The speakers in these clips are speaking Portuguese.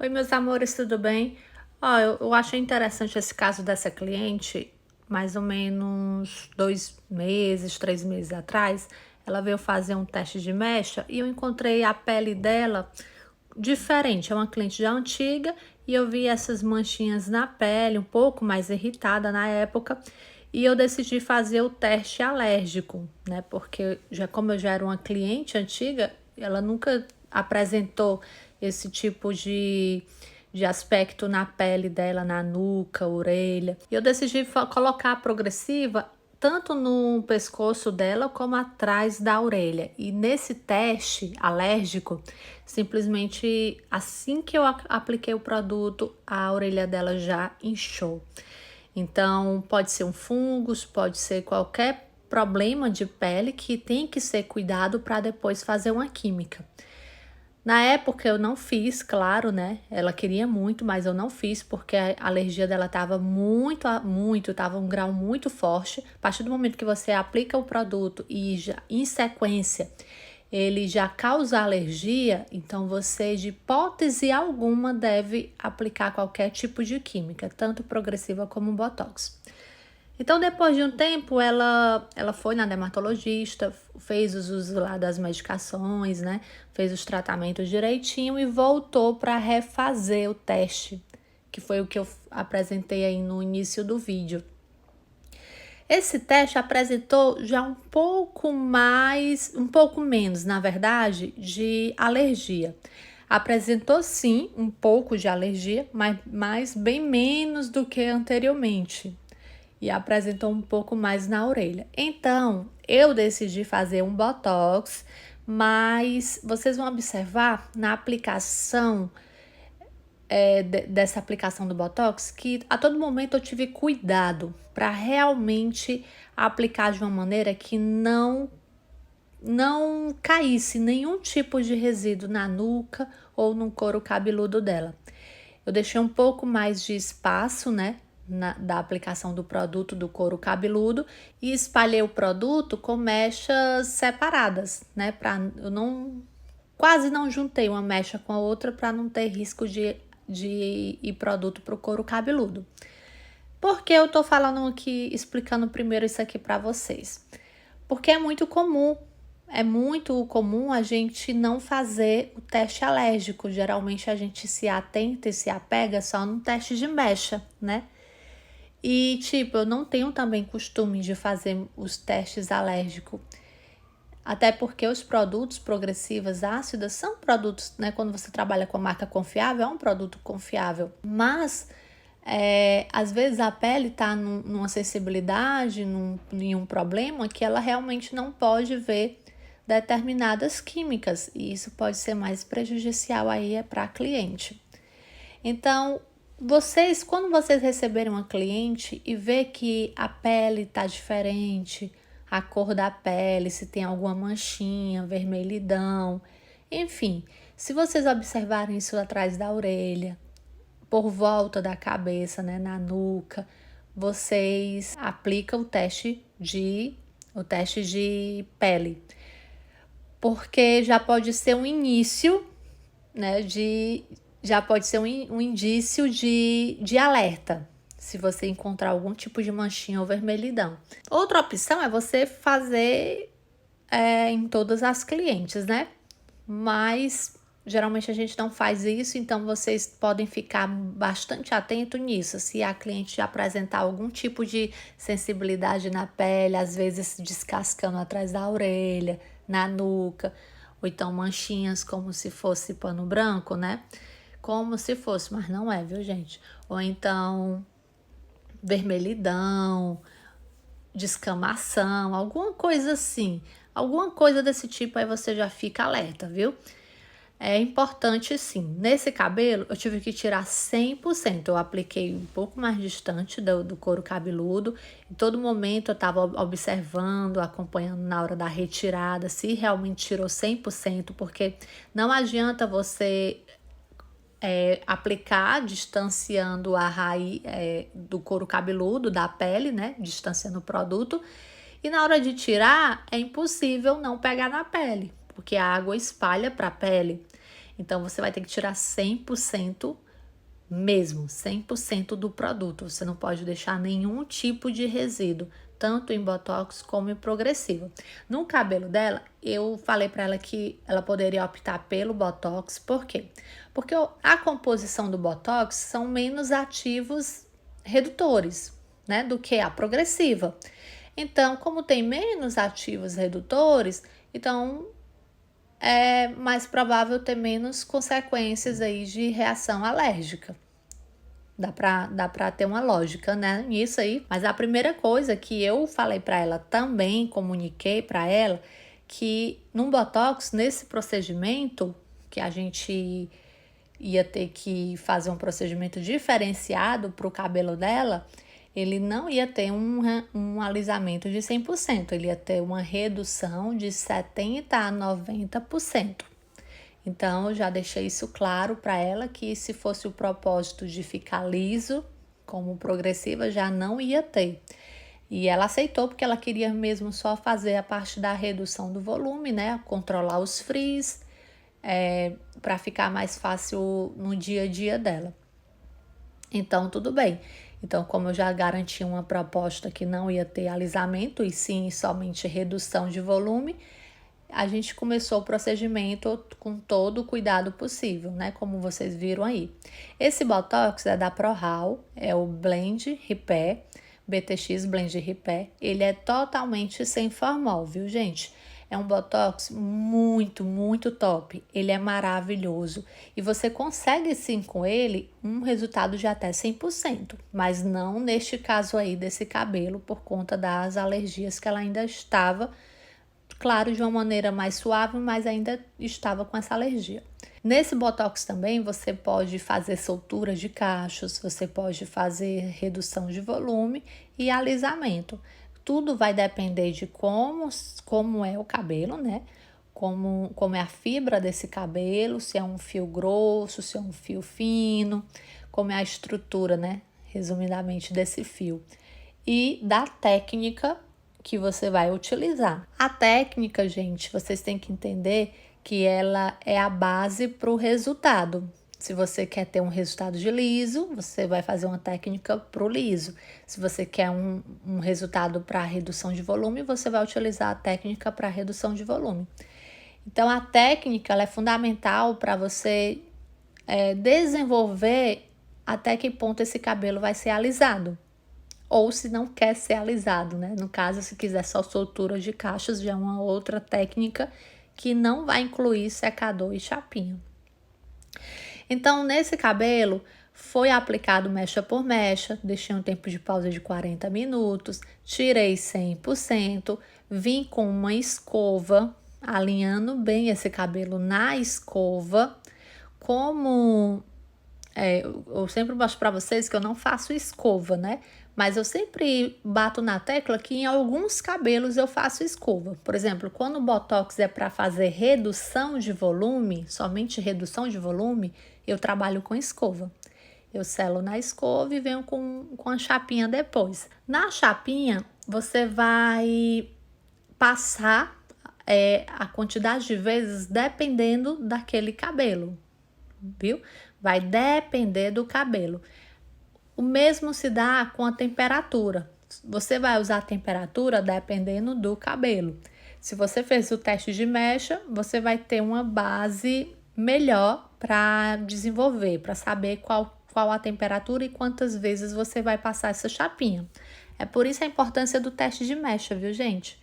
Oi, meus amores, tudo bem? Ó, eu achei interessante esse caso dessa cliente, mais ou menos 2 meses, 3 meses atrás. Ela veio fazer um teste de mecha e eu encontrei a pele dela diferente. É uma cliente já antiga e eu vi essas manchinhas na pele, um pouco mais irritada na época. E eu decidi fazer o teste alérgico, né? Porque como eu já era uma cliente antiga, ela nunca apresentou esse tipo de aspecto na pele dela, na nuca, orelha. E eu decidi colocar a progressiva tanto no pescoço dela como atrás da orelha. E nesse teste alérgico, simplesmente assim que eu apliquei o produto, a orelha dela já inchou. Então, pode ser um fungus, pode ser qualquer problema de pele que tem que ser cuidado para depois fazer uma química. Na época eu não fiz, claro, né? Ela queria muito, mas eu não fiz porque a alergia dela estava estava um grau muito forte. A partir do momento que você aplica o produto e já em sequência ele já causa alergia, então você de hipótese alguma deve aplicar qualquer tipo de química, tanto progressiva como botox. Então, depois de um tempo, ela foi na dermatologista, fez os usos lá das medicações, né? Fez os tratamentos direitinho e voltou para refazer o teste, que foi o que eu apresentei aí no início do vídeo. Esse teste apresentou já um pouco menos, na verdade, de alergia. Apresentou sim um pouco de alergia, mas bem menos do que anteriormente. E apresentou um pouco mais na orelha. Então, eu decidi fazer um botox, mas vocês vão observar na aplicação dessa aplicação do botox que a todo momento eu tive cuidado para realmente aplicar de uma maneira que não caísse nenhum tipo de resíduo na nuca ou no couro cabeludo dela. Eu deixei um pouco mais de espaço, né, da aplicação do produto do couro cabeludo e espalhei o produto com mechas separadas, né, eu não quase não juntei uma mecha com a outra para não ter risco de ir produto para o couro cabeludo. Por que eu tô falando aqui, explicando primeiro isso aqui para vocês? Porque é muito comum a gente não fazer o teste alérgico. Geralmente a gente se atenta e se apega só no teste de mecha, né? E tipo, eu não tenho também costume de fazer os testes alérgicos. Até porque os produtos progressivas ácidas são produtos, né? Quando você trabalha com a marca confiável, é um produto confiável. Mas às vezes a pele está numa sensibilidade, em um problema que ela realmente não pode ver determinadas químicas e isso pode ser mais prejudicial aí para a cliente. Então, quando vocês receberem uma cliente e ver que a pele está diferente, a cor da pele, se tem alguma manchinha, vermelhidão, enfim, se vocês observarem isso atrás da orelha, por volta da cabeça, né, na nuca, vocês aplicam o teste de pele. Porque já pode ser um início, né, já pode ser um indício de alerta, se você encontrar algum tipo de manchinha ou vermelhidão. Outra opção é você fazer em todas as clientes, né? Mas geralmente a gente não faz isso, então vocês podem ficar bastante atento nisso. Se a cliente apresentar algum tipo de sensibilidade na pele, às vezes descascando atrás da orelha, na nuca, ou então manchinhas como se fosse pano branco, né? Como se fosse, mas não é, viu, gente? Ou então vermelhidão, descamação, alguma coisa assim. Alguma coisa desse tipo aí você já fica alerta, viu? É importante sim. Nesse cabelo eu tive que tirar 100%. Eu apliquei um pouco mais distante do couro cabeludo. Em todo momento eu estava observando, acompanhando na hora da retirada, se realmente tirou 100%, porque não adianta você aplicar distanciando a raiz do couro cabeludo, da pele, né? Distanciando o produto. E na hora de tirar, é impossível não pegar na pele, porque a água espalha para a pele. Então, você vai ter que tirar 100% mesmo, 100% do produto. Você não pode deixar nenhum tipo de resíduo, tanto em botox como em progressiva. No cabelo dela, eu falei para ela que ela poderia optar pelo botox. Por quê? Porque a composição do botox são menos ativos redutores, né, do que a progressiva. Então, como tem menos ativos redutores, então é mais provável ter menos consequências aí de reação alérgica. Dá pra ter uma lógica, né, nisso aí. Mas a primeira coisa que eu falei para ela também, comuniquei para ela, que num botox, nesse procedimento, que a gente ia ter que fazer um procedimento diferenciado para o cabelo dela, ele não ia ter um alisamento de 100%, ele ia ter uma redução de 70% a 90%. Então, eu já deixei isso claro para ela que se fosse o propósito de ficar liso, como progressiva, já não ia ter. E ela aceitou porque ela queria mesmo só fazer a parte da redução do volume, né? Controlar os frizz, para ficar mais fácil no dia a dia dela. Então, tudo bem. Então, como eu já garanti uma proposta que não ia ter alisamento e sim somente redução de volume, a gente começou o procedimento com todo o cuidado possível, né? Como vocês viram aí. Esse Botox é da ProHaul, é o Blend Repair, BTX Blend Repair. Ele é totalmente sem formol, viu, gente? É um Botox muito, muito top. Ele é maravilhoso. E você consegue sim com ele um resultado de até 100%. Mas não neste caso aí desse cabelo, por conta das alergias que ela ainda estava, claro, de uma maneira mais suave, mas ainda estava com essa alergia. Nesse Botox também você pode fazer solturas de cachos, você pode fazer redução de volume e alisamento. Tudo vai depender de como é o cabelo, né? Como é a fibra desse cabelo, se é um fio grosso, se é um fio fino, como é a estrutura, né? Resumidamente, desse fio. E da técnica que você vai utilizar. A técnica, gente, vocês têm que entender que ela é a base para o resultado. Se você quer ter um resultado de liso, você vai fazer uma técnica para o liso. Se você quer um resultado para redução de volume, você vai utilizar a técnica para redução de volume. Então, a técnica ela é fundamental para você desenvolver até que ponto esse cabelo vai ser alisado. Ou se não quer ser alisado, né? No caso, se quiser só soltura de cachos, já é uma outra técnica que não vai incluir secador e chapinha. Então, nesse cabelo, foi aplicado mecha por mecha, deixei um tempo de pausa de 40 minutos, tirei 100%, vim com uma escova, alinhando bem esse cabelo na escova. Como eu sempre mostro para vocês que eu não faço escova, né? Mas eu sempre bato na tecla que em alguns cabelos eu faço escova. Por exemplo, quando o Botox é para fazer redução de volume, somente redução de volume, eu trabalho com escova. Eu selo na escova e venho com a chapinha depois. Na chapinha, você vai passar a quantidade de vezes dependendo daquele cabelo, viu? Vai depender do cabelo. O mesmo se dá com a temperatura. Você vai usar a temperatura dependendo do cabelo. Se você fez o teste de mecha, você vai ter uma base melhor para desenvolver, para saber qual a temperatura e quantas vezes você vai passar essa chapinha. É por isso a importância do teste de mecha, viu, gente?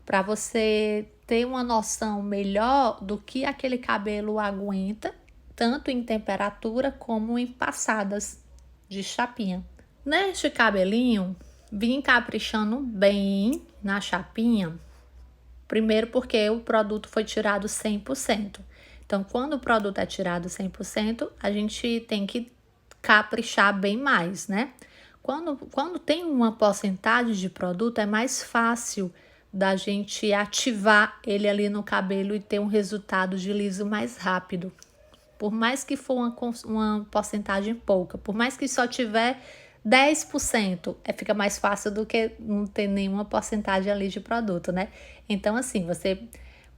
Para você ter uma noção melhor do que aquele cabelo aguenta, tanto em temperatura como em passadas de chapinha. Neste cabelinho, vim caprichando bem na chapinha, primeiro porque o produto foi tirado 100%. Então, quando o produto é tirado 100%, a gente tem que caprichar bem mais, né? Quando tem uma porcentagem de produto, é mais fácil da gente ativar ele ali no cabelo e ter um resultado de liso mais rápido. Por mais que for uma porcentagem pouca, por mais que só tiver 10%, fica mais fácil do que não ter nenhuma porcentagem ali de produto, né? Então, assim, você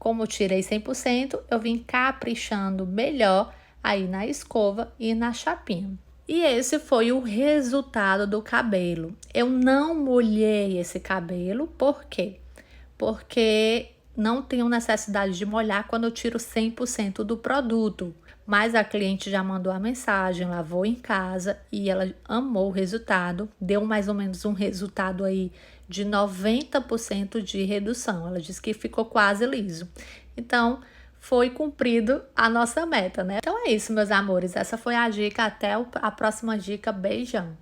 Como eu tirei 100%, eu vim caprichando melhor aí na escova e na chapinha. E esse foi o resultado do cabelo. Eu não molhei esse cabelo, por quê? Porque não tenho necessidade de molhar quando eu tiro 100% do produto. Mas a cliente já mandou a mensagem, lavou em casa e ela amou o resultado. Deu mais ou menos um resultado aí de 90% de redução. Ela disse que ficou quase liso. Então, foi cumprido a nossa meta, né? Então é isso, meus amores. Essa foi a dica. Até a próxima dica. Beijão!